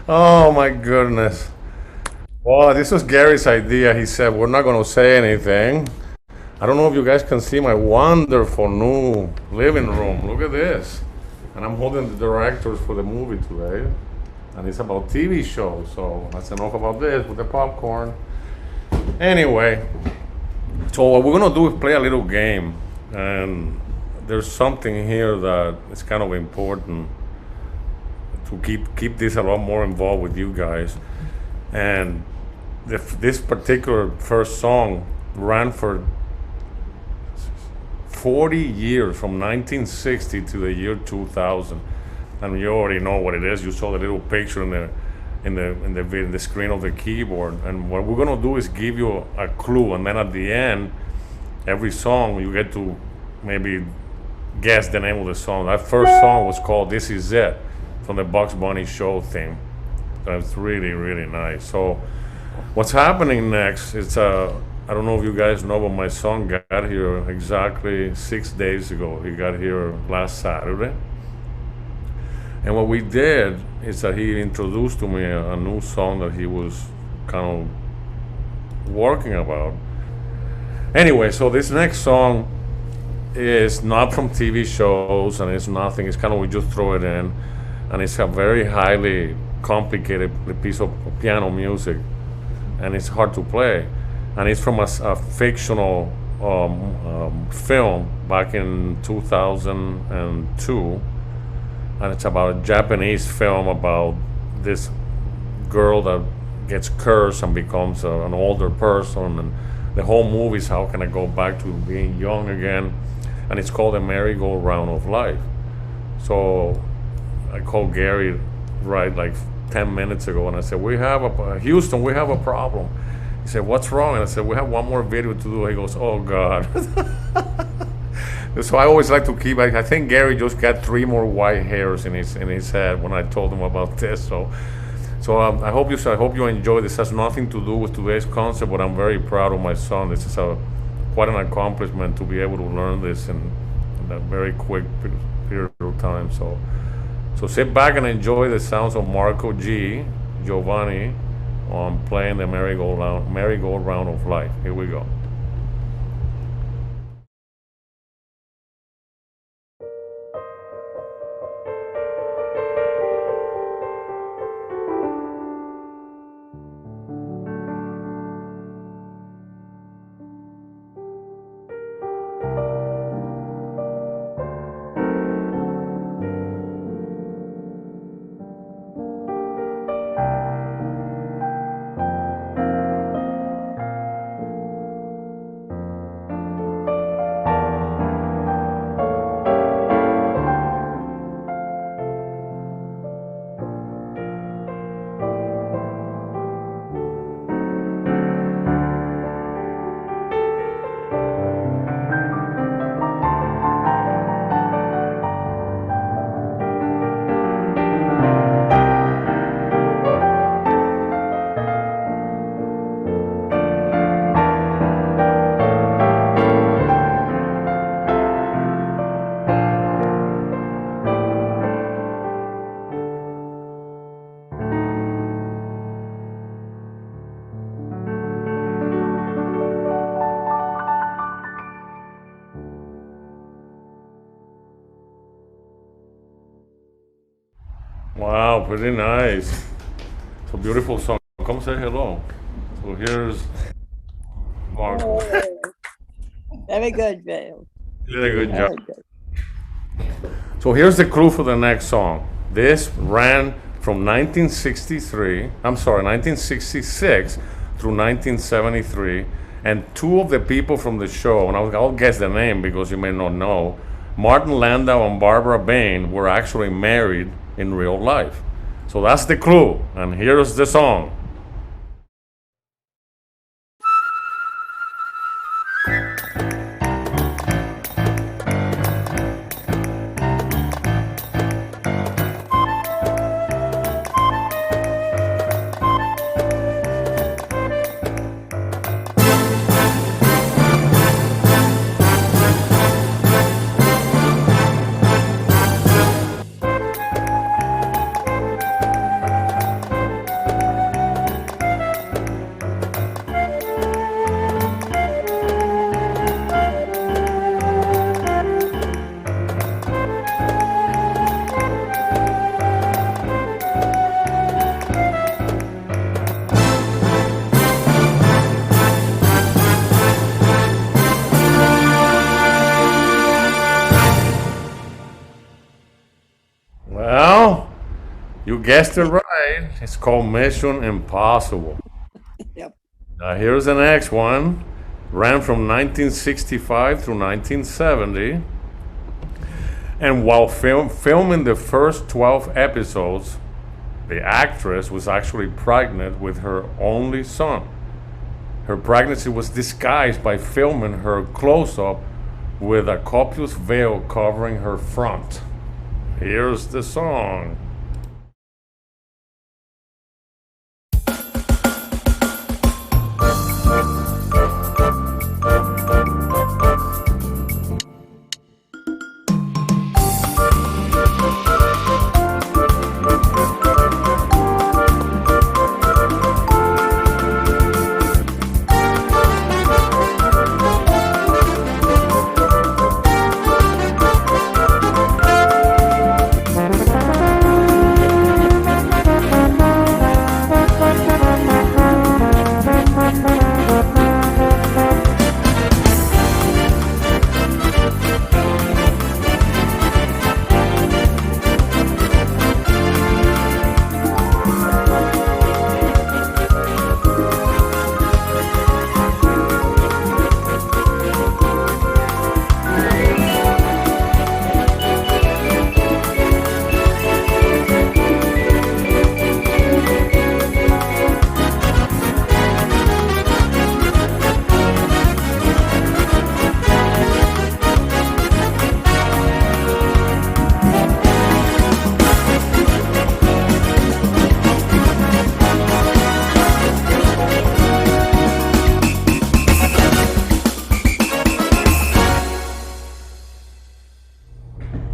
Oh my goodness. Well, this was Gary's idea. He said, we're not going to say anything. I don't know if you guys can see my wonderful new living room. Look at this. And I'm holding the directors for the movie today. And it's about TV shows. So that's enough about this with the popcorn. Anyway, so what we're going to do is play a little game. And there's something here that is kind of important to keep this a lot more involved with you guys. And this particular first song ran for 40 years, from 1960 to the year 2000, and you already know what it is. You saw the little picture in the screen of the keyboard. And what we're gonna do is give you a clue, and then at the end, every song you get to maybe guess the name of the song. That first song was called "This Is It" from the Bugs Bunny show theme. That's really, really nice. So what's happening next is, I don't know if you guys know, but my son got here exactly 6 days ago. He got here last Saturday. And what we did is that he introduced to me a new song that he was kind of working about. Anyway, so this next song is not from TV shows, and it's nothing. It's kind of, we just throw it in. And it's a very highly complicated piece of piano music, and it's hard to play. And it's from a fictional film back in 2002, and it's about a Japanese film about this girl that gets cursed and becomes an older person, and the whole movie is how can I go back to being young again, and it's called The Merry-Go-Round of Life. So I called Gary right like 10 minutes ago, and I said, Houston, we have a problem. He said, what's wrong? And I said, we have one more video to do. He goes, oh God. So I always like to keep, I think Gary just got 3 more white hairs in his head when I told him about this. So I hope you enjoy this. Has nothing to do with today's concert, but I'm very proud of my son. This is quite an accomplishment to be able to learn this in a very quick period of time. So sit back and enjoy the sounds of Marco G. Giovanni on playing the merry-go-round of life. Here we go. Wow, pretty nice. It's a beautiful song. Come say hello. So here's Marco. Oh, very good, Bill. You did a good job. Very good. So here's the clue for the next song. This ran from 1966 through 1973, and 2 of the people from the show, and I'll guess the name because you may not know, Martin Landau and Barbara Bain were actually married in real life. So that's the clue, and here's the song. guessed it right. It's called Mission Impossible. Yep. Now, here's the next one. Ran from 1965 through 1970. And while filming the first 12 episodes, the actress was actually pregnant with her only son. Her pregnancy was disguised by filming her close up with a copious veil covering her front. Here's the song.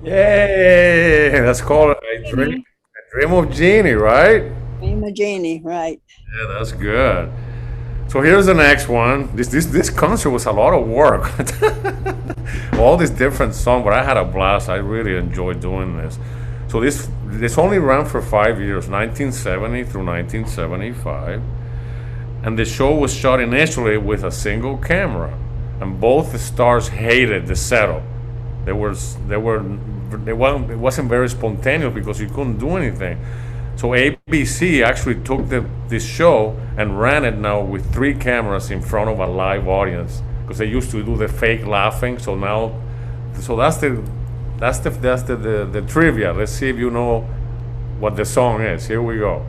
Yay! That's called Genie. A Dream of Genie, right? I'm a genie, right? Yeah, that's good. So here's the next one. This concert was a lot of work. All these different songs, but I had a blast. I really enjoyed doing this. So this only ran for 5 years, 1970 through 1975, and the show was shot initially with a single camera, and both the stars hated the setup. It wasn't very spontaneous because you couldn't do anything. So ABC actually took this show and ran it now with three cameras in front of a live audience because they used to do the fake laughing. So now, so that's the trivia. Let's see if you know what the song is. Here we go.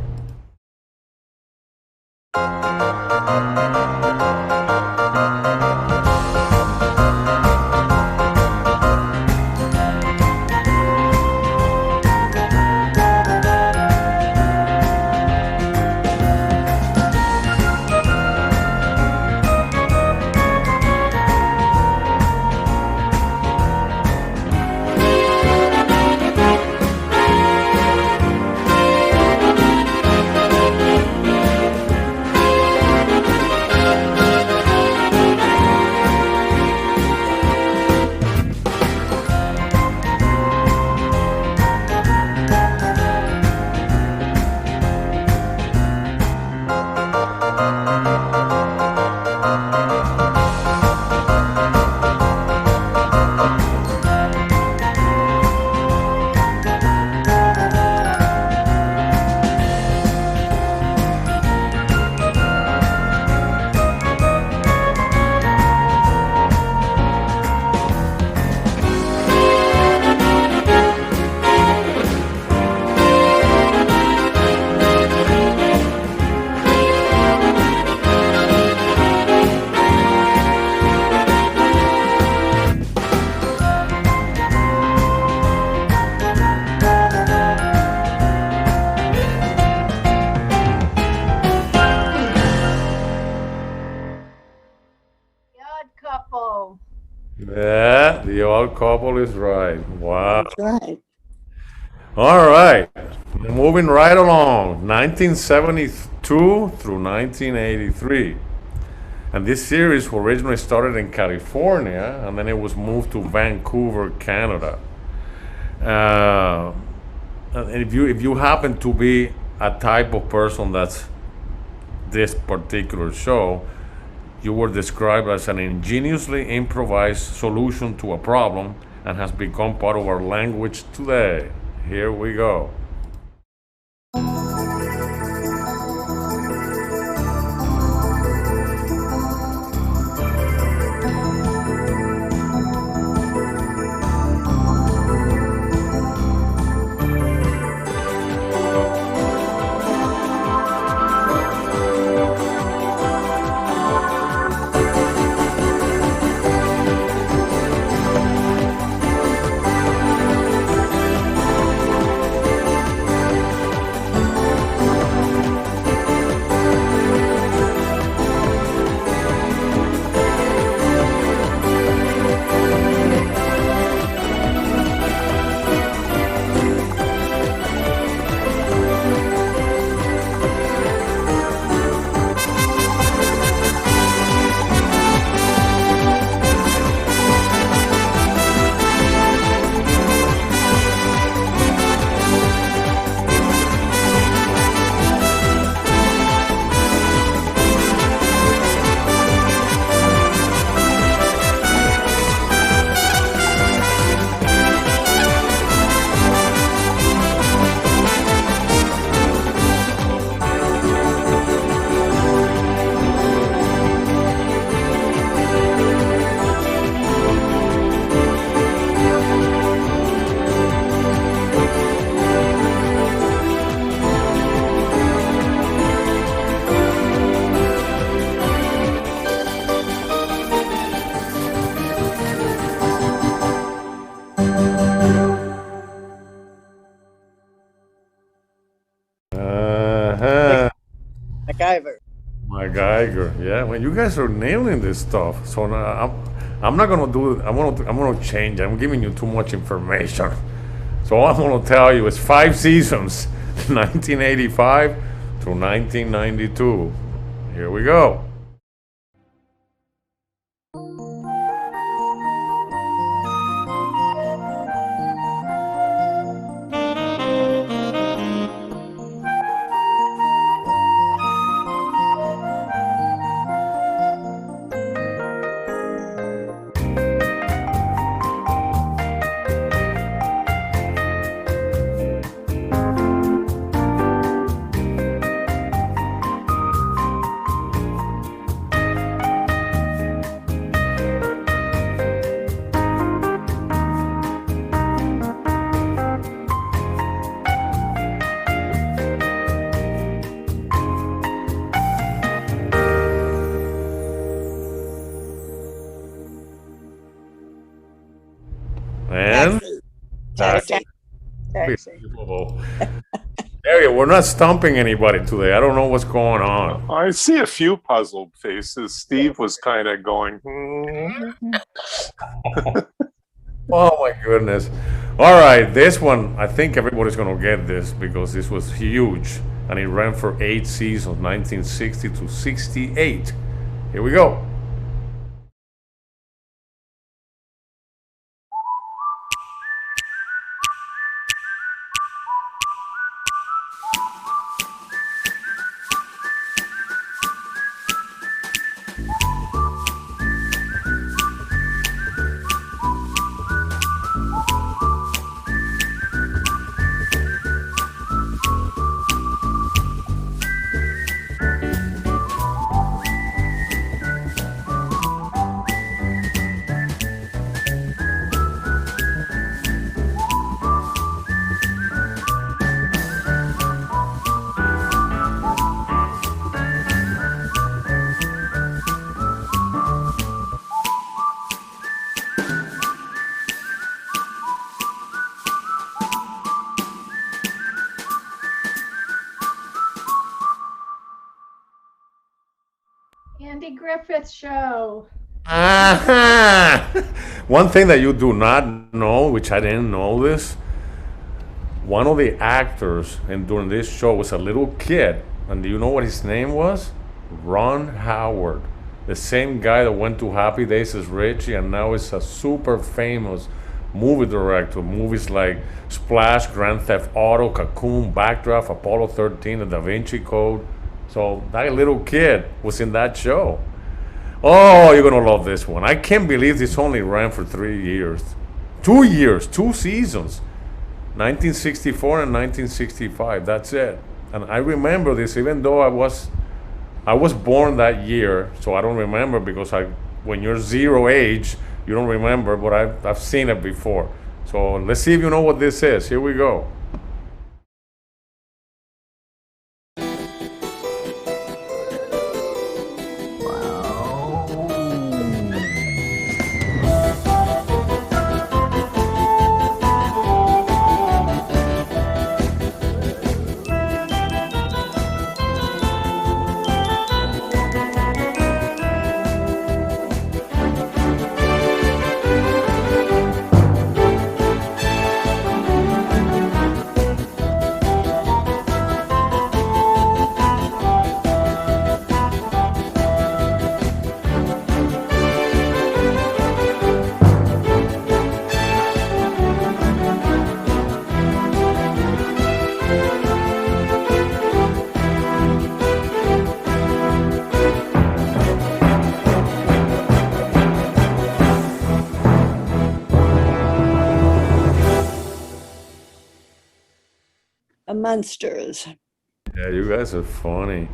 The odd couple. Yeah, the old couple is right. Wow. That's right. All right. Moving right along. 1972 through 1983. And this series originally started in California and then it was moved to Vancouver, Canada. And if you happen to be a type of person that's this particular show, you were described as an ingeniously improvised solution to a problem and has become part of our language today. Here we go. Geiger. Yeah, well, you guys are nailing this stuff. So now I'm not gonna do it. I'm gonna change. I'm giving you too much information. So all I'm gonna tell you is 5 seasons, 1985 through 1992. Here we go. And that's Taxi. Taxi. unbelievable. Area, we're not stumping anybody today. I don't know what's going on. I see a few puzzled faces. Steve was kind of going, hmm. Oh my goodness. All right, this one, I think everybody's going to get this because this was huge and it ran for 8 seasons, 1960 to 68. Here we go. Andy Griffith Show. Aha! One thing that you do not know, which I didn't know this, one of the actors during this show was a little kid. And do you know what his name was? Ron Howard. The same guy that went to Happy Days as Richie and now is a super famous movie director. Movies like Splash, Grand Theft Auto, Cocoon, Backdraft, Apollo 13, The Da Vinci Code. So that little kid was in that show. Oh, you're gonna love this one. I can't believe this only ran for 3 years. 2 years, 2 seasons. 1964 and 1965, that's it. And I remember this even though I was born that year, so I don't remember because when you're 0 age, you don't remember, but I've seen it before. So let's see if you know what this is. Here we go. Monsters. Yeah, you guys are funny.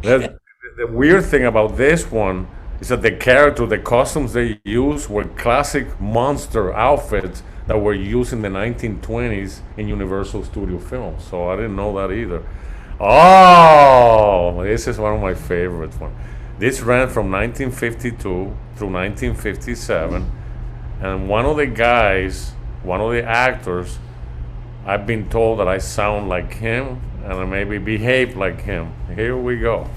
The weird thing about this one is that the costumes they used were classic monster outfits that were used in the 1920s in Universal Studio films. So I didn't know that either. Oh, this is one of my favorites. This ran from 1952 through 1957, and one of the actors, I've been told that I sound like him and I maybe behave like him. Here we go.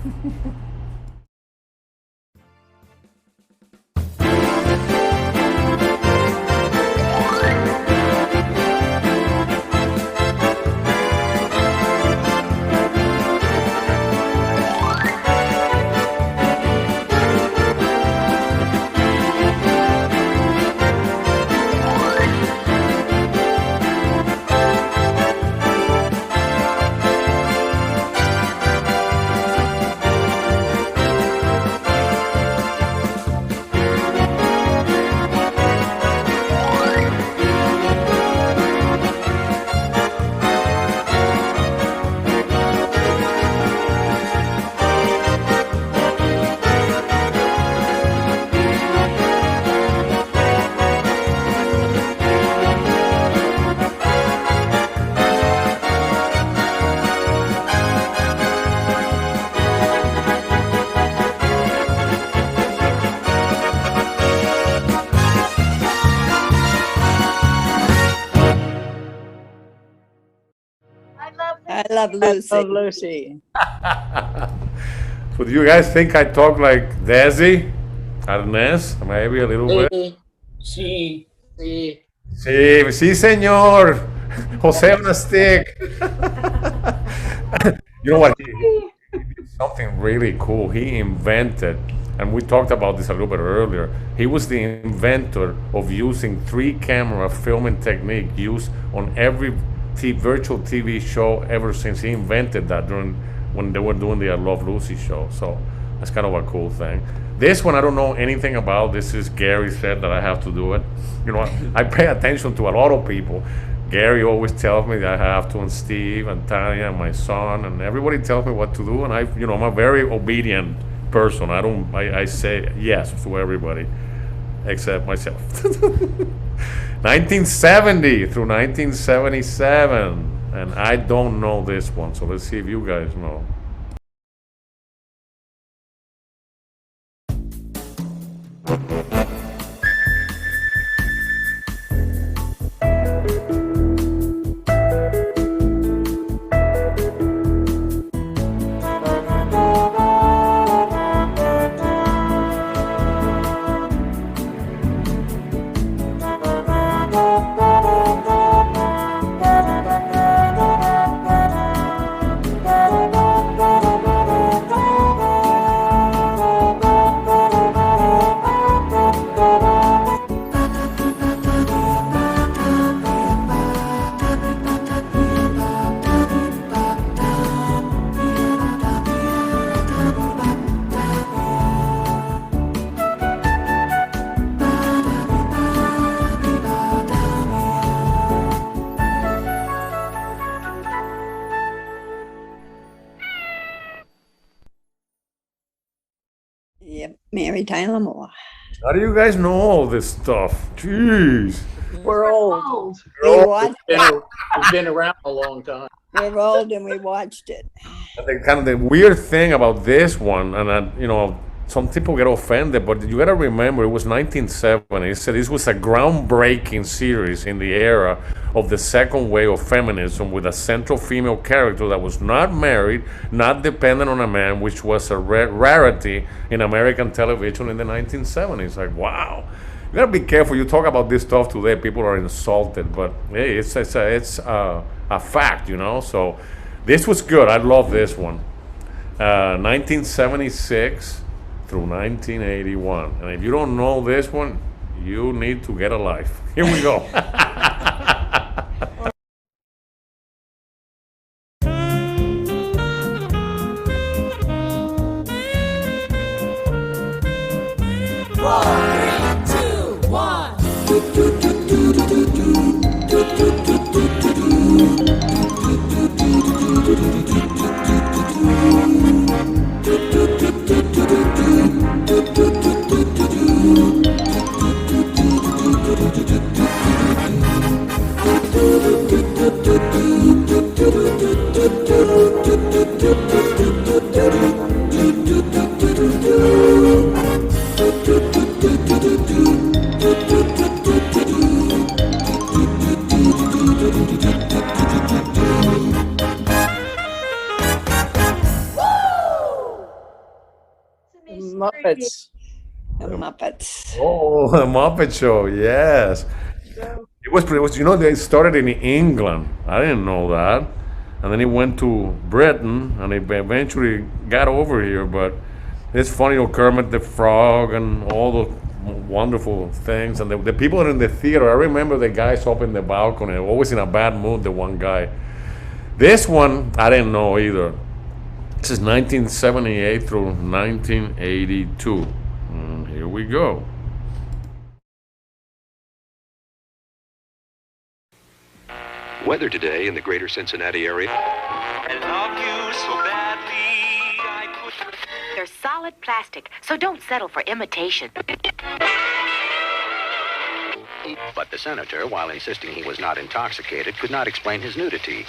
I love Lucy. So do you guys think I talk like Desi? Ernest? Maybe a little bit? Sí, sí. Sí, sí, señor. Jose on a stick. You know what? He did something really cool. He invented, and we talked about this a little bit earlier. He was the inventor of using three-camera filming technique used on every virtual TV show ever since. He invented that during when they were doing the I Love Lucy show. So that's kind of a cool thing. This one I don't know anything about. This is Gary said that I have to do it. You know, I pay attention to a lot of people. Gary always tells me that I have to, and Steve and Tanya and my son, and everybody tells me what to do. And I'm a very obedient person. I say yes to everybody except myself. 1970 through 1977, and I don't know this one. So let's see if you guys know. Yep, Mary Tyler Moore. How do you guys know all this stuff? Jeez. We're old. Old. We watched It's been around a long time. We're old and we watched it. The kind of the weird thing about this one, and some people get offended, but you got to remember it was 1970. So this was a groundbreaking series in the era of the second wave of feminism, with a central female character that was not married, not dependent on a man, which was a rarity in American television in the 1970s. Like, wow. You gotta be careful. You talk about this stuff today, people are insulted, but hey, it's a fact, So this was good. I love this one. 1976 through 1981. And if you don't know this one, you need to get a life. Here we go. Muppets. The Muppets. Oh, the Muppet Show, yes. It was, they started in England. I didn't know that. And then it went to Britain, and it eventually got over here. But it's funny, Kermit the Frog and all the wonderful things. And the people in the theater, I remember the guys up in the balcony, always in a bad mood, the one guy. This one, I didn't know either. This is 1978 through 1982. Here we go. Weather today in the greater Cincinnati area. I love you so badly, I could. They're solid plastic, so don't settle for imitation. But the senator, while insisting he was not intoxicated, could not explain his nudity.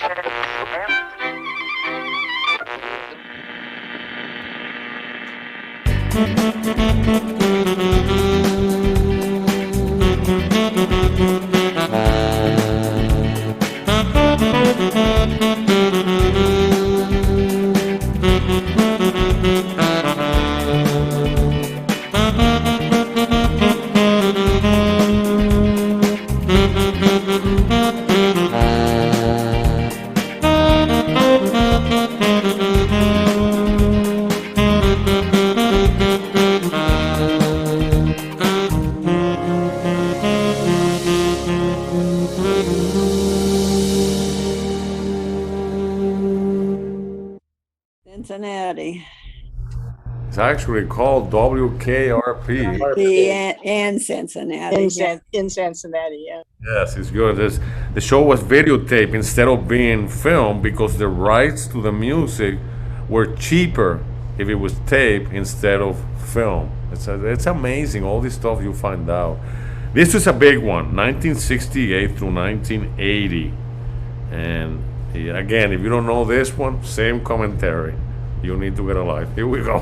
Cincinnati. It's actually called WKRP. And Cincinnati. In Cincinnati, yeah. Yes, it's good. The show was videotaped instead of being filmed because the rights to the music were cheaper if it was taped instead of film. It's amazing, all this stuff you find out. This was a big one, 1968 through 1980. And again, if you don't know this one, same commentary. You need to get a life. Here we go.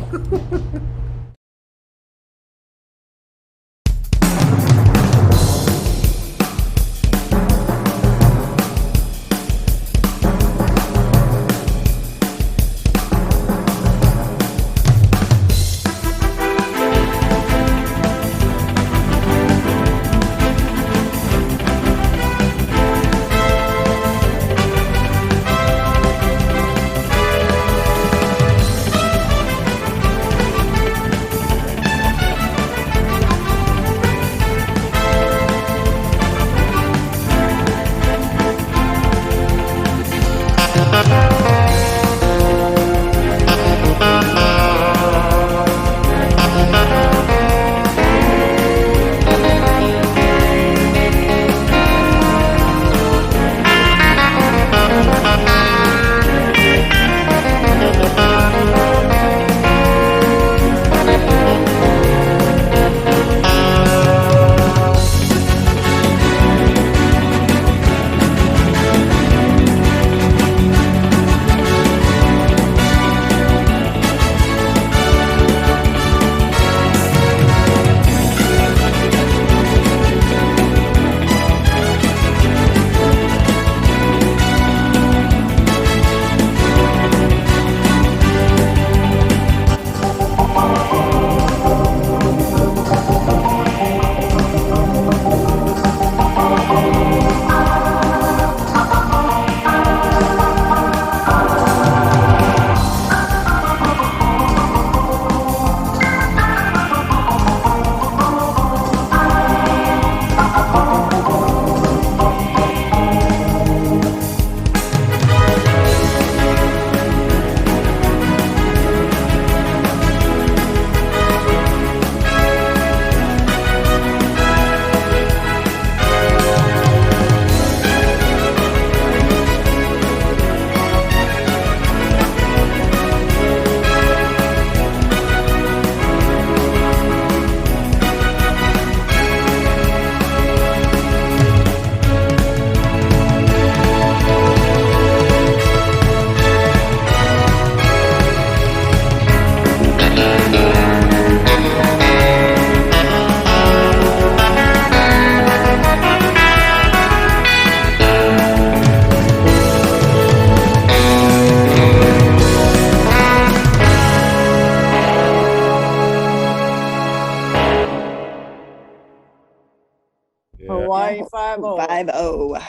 Hawaii 5-0. 5-0.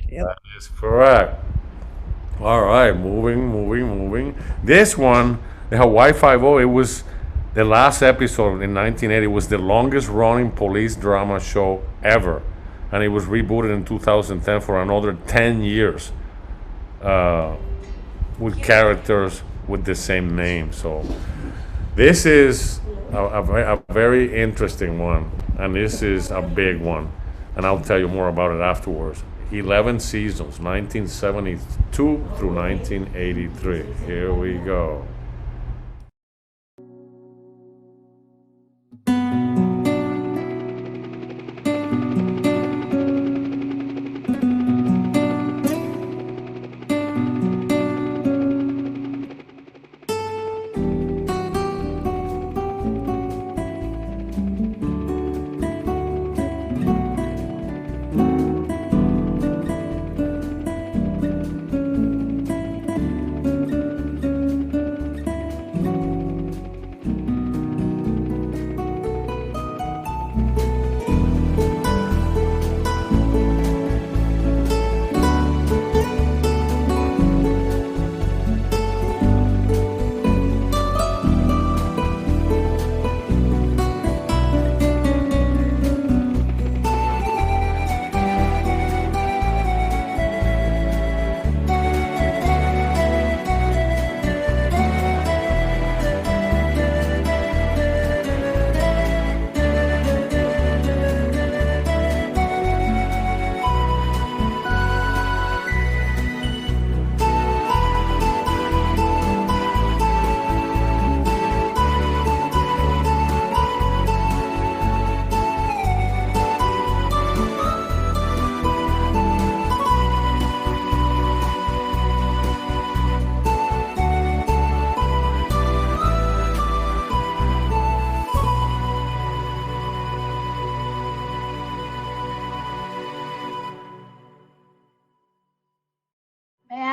Yep. That is correct. All right, moving. This one, the Hawaii 5-0, it was the last episode in 1980. It was the longest running police drama show ever. And it was rebooted in 2010 for another 10 years with characters with the same name. So this is a very interesting one. And this is a big one. And I'll tell you more about it afterwards. 11 seasons, 1972 through 1983. Here we go.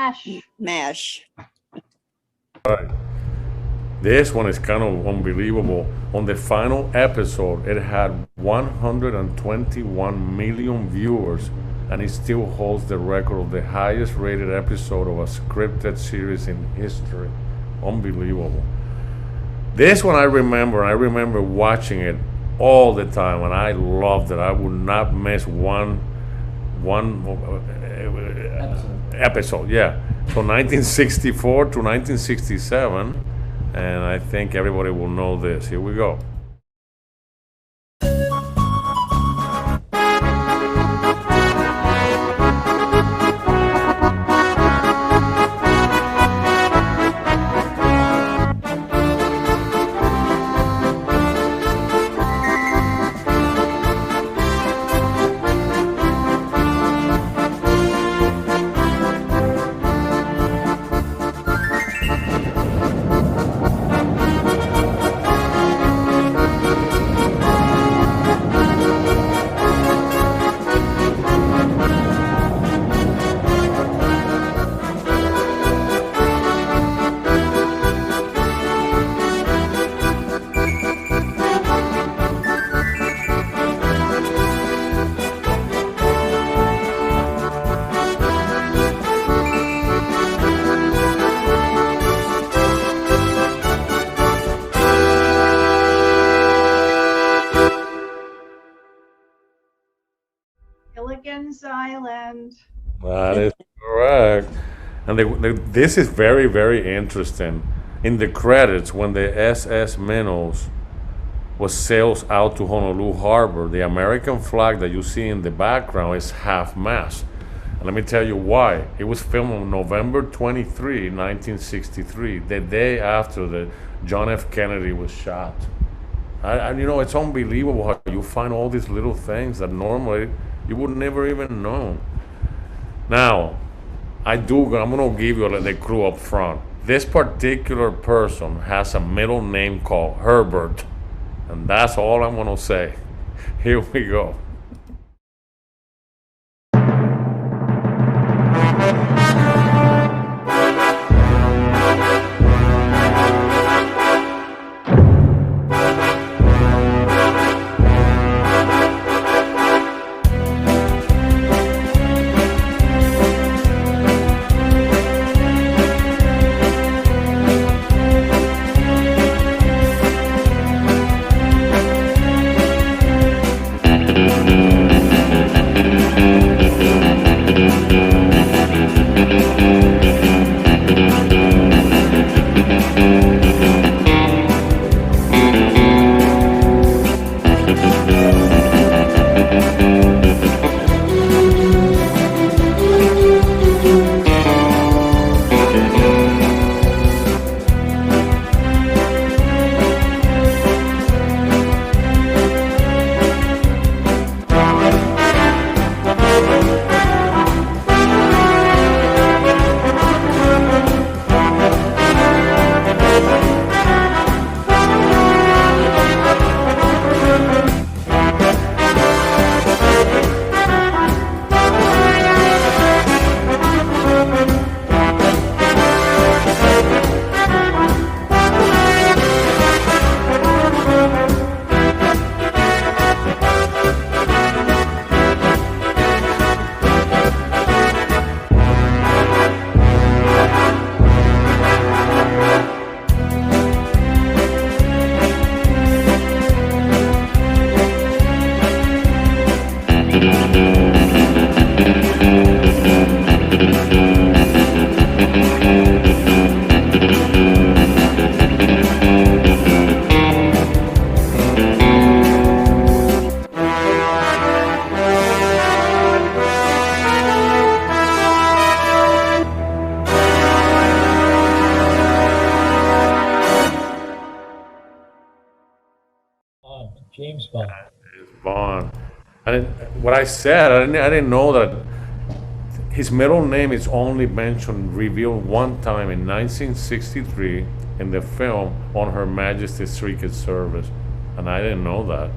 MASH. MASH. This one is kind of unbelievable. On the final episode, it had 121 million viewers, and it still holds the record of the highest rated episode of a scripted series in history. Unbelievable. This one I remember watching it all the time, and I loved it. I would not miss one episode. Yeah. So 1964 to 1967, and I think everybody will know this. Here we go. Gilligan's Island. That is correct. And this is very, very interesting. In the credits, when the SS Minnows was sailed out to Honolulu Harbor, the American flag that you see in the background is half-mast. And let me tell you why. It was filmed on November 23, 1963, the day after the John F. Kennedy was shot. You know, it's unbelievable how you find all these little things that normally you would never even know. Now, I'm gonna give you the clue up front. This particular person has a middle name called Herbert, and that's all I'm gonna say. Here we go. James Bond. Bond. And what I said, I didn't know that his middle name is only mentioned, revealed one time in 1963 in the film On Her Majesty's Secret Service. And I didn't know that.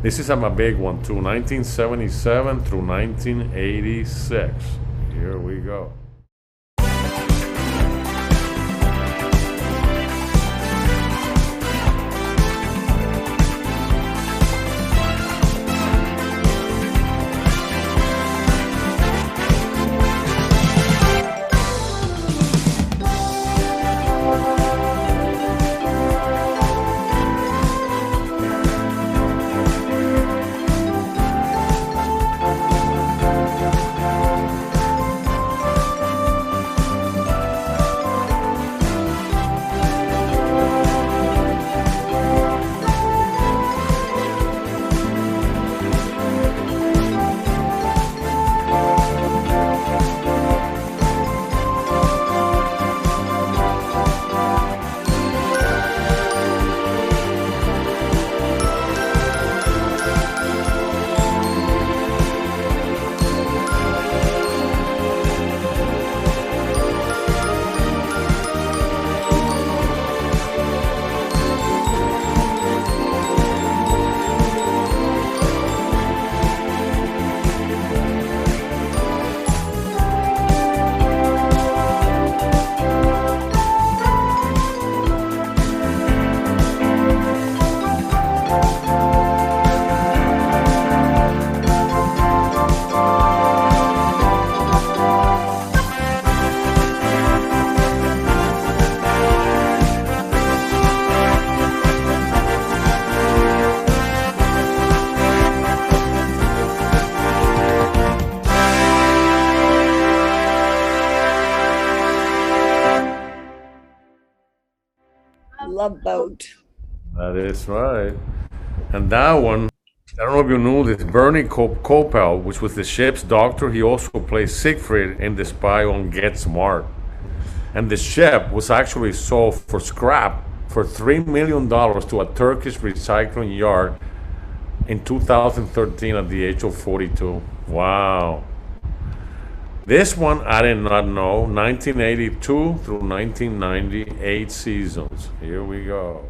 This is a big one too, 1977 through 1986. Here we go. Love Boat. That is right. And that one, I don't know if you knew this, Bernie Kopel, which was the ship's doctor, he also plays Siegfried in The Spy on Get Smart. And the ship was actually sold for scrap for $3 million to a Turkish recycling yard in 2013 at the age of 42. Wow. This one I did not know. 1982 through 1990, 8 seasons. Here we go.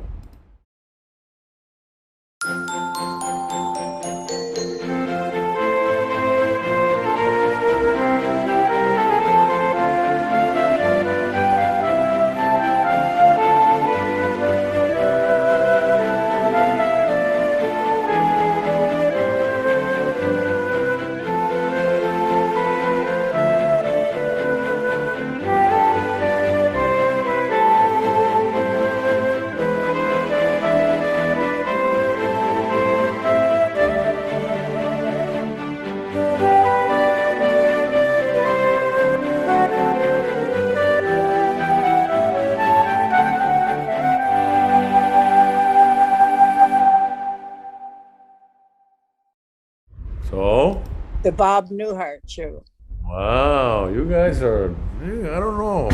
So, The Bob Newhart Show. wow, you guys are, I don't know.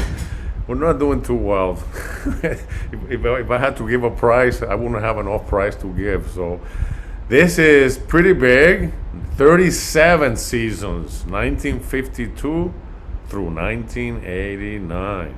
We're not doing too well. if I had to give a price, I wouldn't have enough price to give. So, this is pretty big. 37 seasons, 1952 through 1989.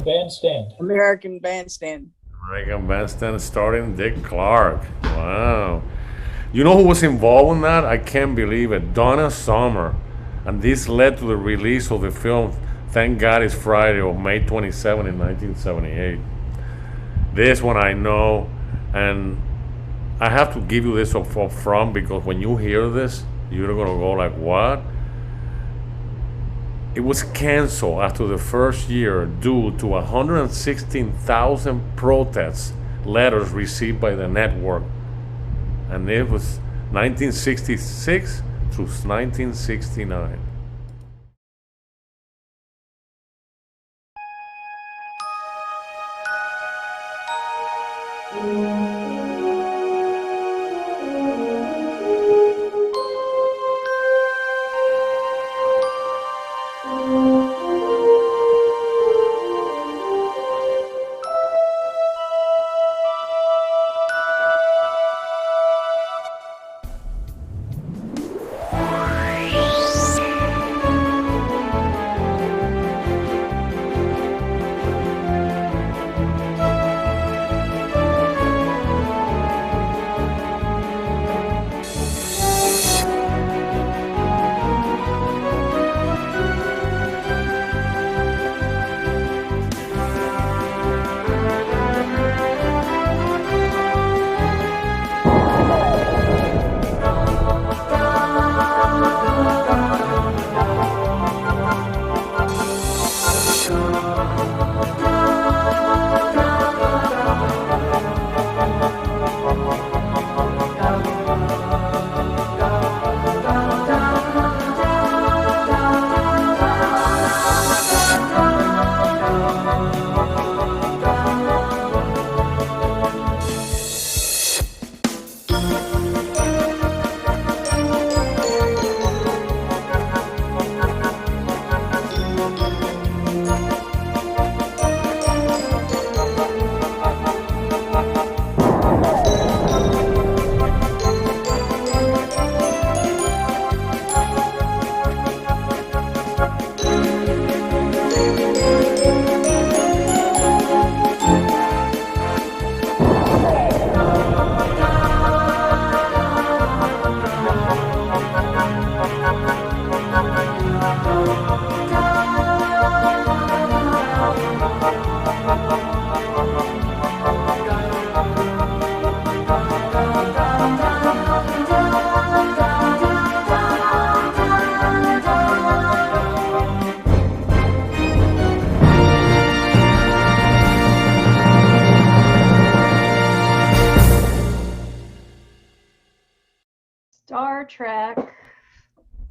Bandstand. American Bandstand. American Bandstand starring Dick Clark. Wow. You know who was involved in that? I can't believe it. Donna Summer. And this led to the release of the film Thank God It's Friday of May 27 in 1978. This one I know, and I have to give you this up front because when you hear this, you're gonna go like, what? It was canceled after the first year due to 116,000 protest letters received by the network. And it was 1966 through 1969.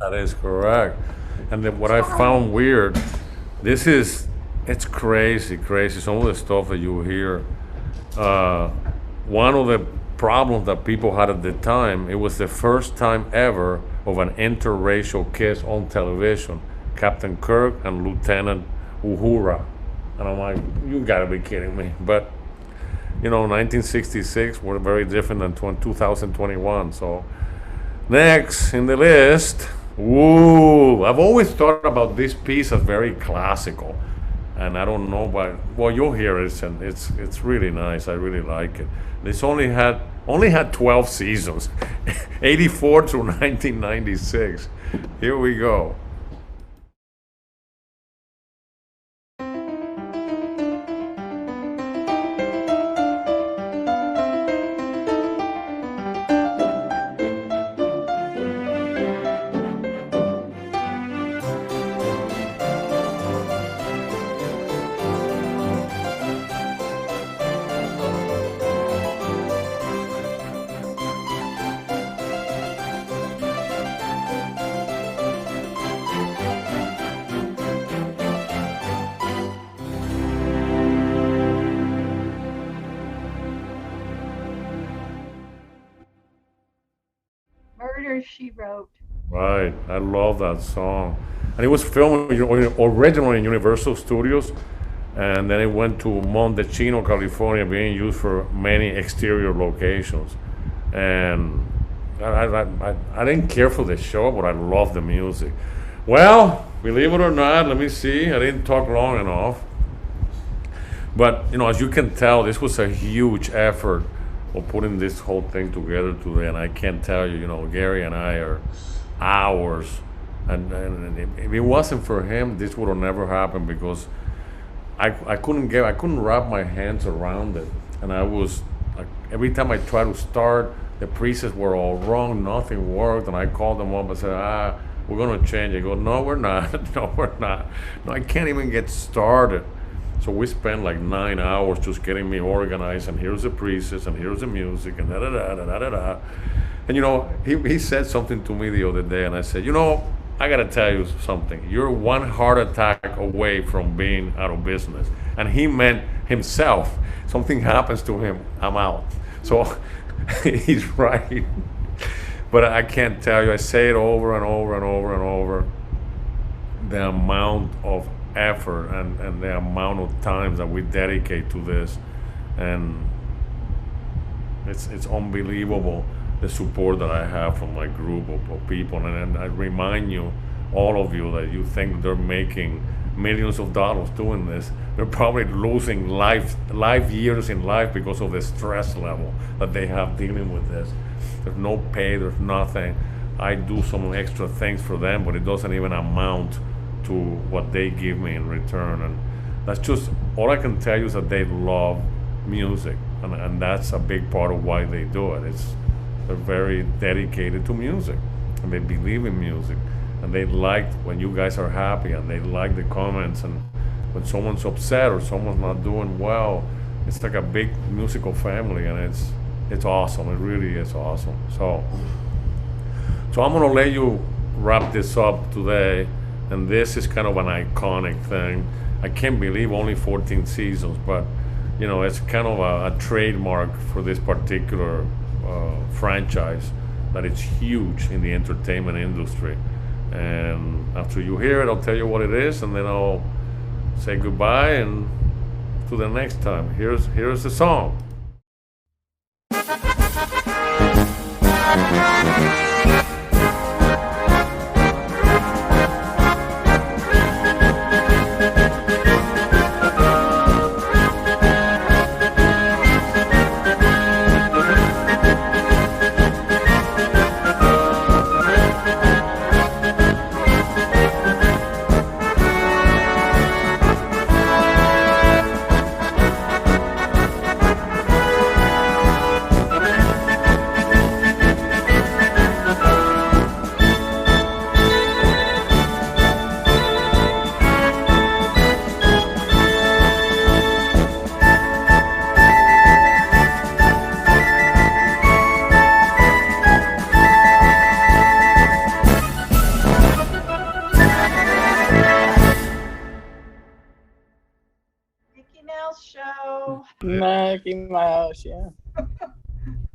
That is correct. And then what I found weird, it's crazy, crazy. Some of the stuff that you hear. One of the problems that people had at the time, it was the first time ever of an interracial kiss on television. Captain Kirk and Lieutenant Uhura. And I'm like, you gotta be kidding me. But, 1966 were very different than 2021. So, next in the list, I've always thought about this piece as very classical. And I don't know, but you'll hear it, and it's really nice. I really like it. This only had 12 seasons, 84 through 1996. Here we go. Murder, She Wrote. Right, I love that song. And it was filmed originally in Universal Studios, and then it went to Montecito, California, being used for many exterior locations. And I didn't care for the show, but I love the music. Well, believe it or not, let me see. I didn't talk long enough. But, as you can tell, this was a huge effort of putting this whole thing together today. And I can't tell you, Gary and I are hours. And if it wasn't for him, this would have never happened, because I couldn't wrap my hands around it. And I was, every time I tried to start, the presets were all wrong, nothing worked. And I called them up and said, we're going to change it. I go, no, we're not. No, we're not. No, I can't even get started. So we spent like 9 hours just getting me organized, and here's the presets, and here's the music, and da-da-da. And he said something to me the other day, and I said, I gotta tell you something. You're one heart attack away from being out of business. And he meant himself. Something happens to him, I'm out. So he's right. But I can't tell you, I say it over and over and over and over, the amount of effort and the amount of time that we dedicate to this. And it's unbelievable, the support that I have from my group of people. And I remind you, all of you, that you think they're making millions of dollars doing this. They're probably losing life years in life because of the stress level that they have dealing with this. There's no pay, there's nothing. I do some extra things for them, but it doesn't even amount to what they give me in return. And that's just, all I can tell you is that they love music, and that's a big part of why they do it. They're very dedicated to music, and they believe in music, and they like when you guys are happy, and they like the comments, and when someone's upset or someone's not doing well, it's like a big musical family, and it's awesome. It really is awesome. So I'm gonna let you wrap this up today, and this is kind of an iconic thing. I can't believe only 14 seasons, but it's kind of a trademark for this particular franchise, that it's huge in the entertainment industry. And after you hear it, I'll tell you what it is, and then I'll say goodbye and to the next time. Here's the song. Mouse show. Mickey Mouse, yeah.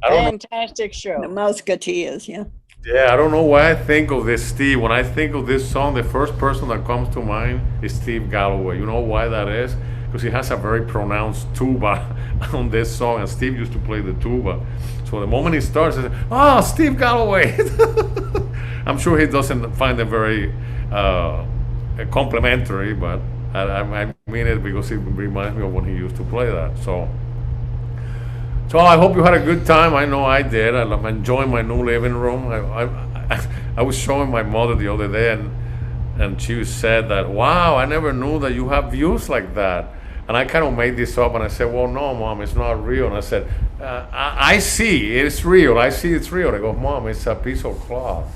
I don't know. Fantastic The show. Musketeers, yeah. Yeah, I don't know why I think of this Steve. When I think of this song, the first person that comes to mind is Steve Galloway. You know why that is? Because he has a very pronounced tuba on this song, and Steve used to play the tuba. So the moment he starts, I say, "Oh, Steve Galloway!" I'm sure he doesn't find it very complimentary, but I mean it because it reminds me of when he used to play that. So I hope you had a good time. I know I did. I'm enjoying my new living room. I was showing my mother the other day, and she said that, "Wow, I never knew that you have views like that." And I kind of made this up, and I said, "Well, no, Mom, it's not real." And I said, I see it's real. I see it's real." I go, "Mom, it's a piece of cloth."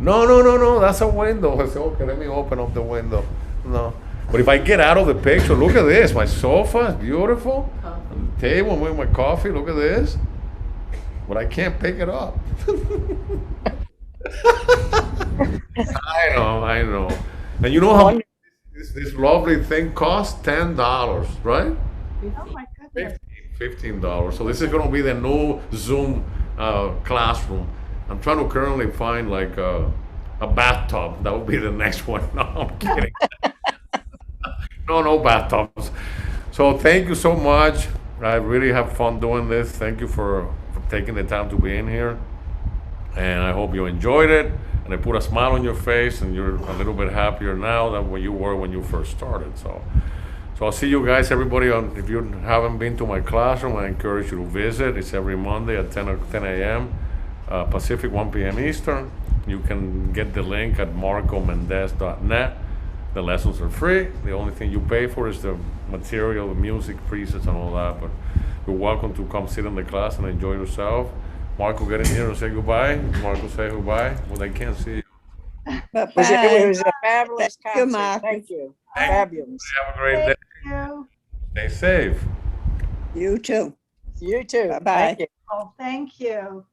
No, that's a window. I said, "Okay, let me open up the window." No. But if I get out of the picture, look at this. My sofa is beautiful. The table with my coffee, look at this. But I can't pick it up. I know. And you know how much this lovely thing costs? $10, right? Oh my goodness. $15. So this is going to be the new Zoom classroom. I'm trying to currently find like a bathtub. That would be the next one. No, I'm kidding. No bathtubs. So thank you so much. I really have fun doing this. Thank you for taking the time to be in here. And I hope you enjoyed it. And I put a smile on your face, and you're a little bit happier now than when you were when you first started. So I'll see you guys, everybody. If you haven't been to my classroom, I encourage you to visit. It's every Monday at 10 a.m. Pacific, 1 p.m. Eastern. You can get the link at marcomendez.net. The lessons are free. The only thing you pay for is the material, the music, presets, and all that. But you're welcome to come sit in the class and enjoy yourself. Marco, get in here and say goodbye. Marco, say goodbye. Well, they can't see you. It Bye-bye. was a fabulous Thank you, concert. Mark. Thank you. Thank you. Fabulous. Have a great day. Thank you. Stay safe. You too. You too. Bye-bye. Thank you. Oh, thank you.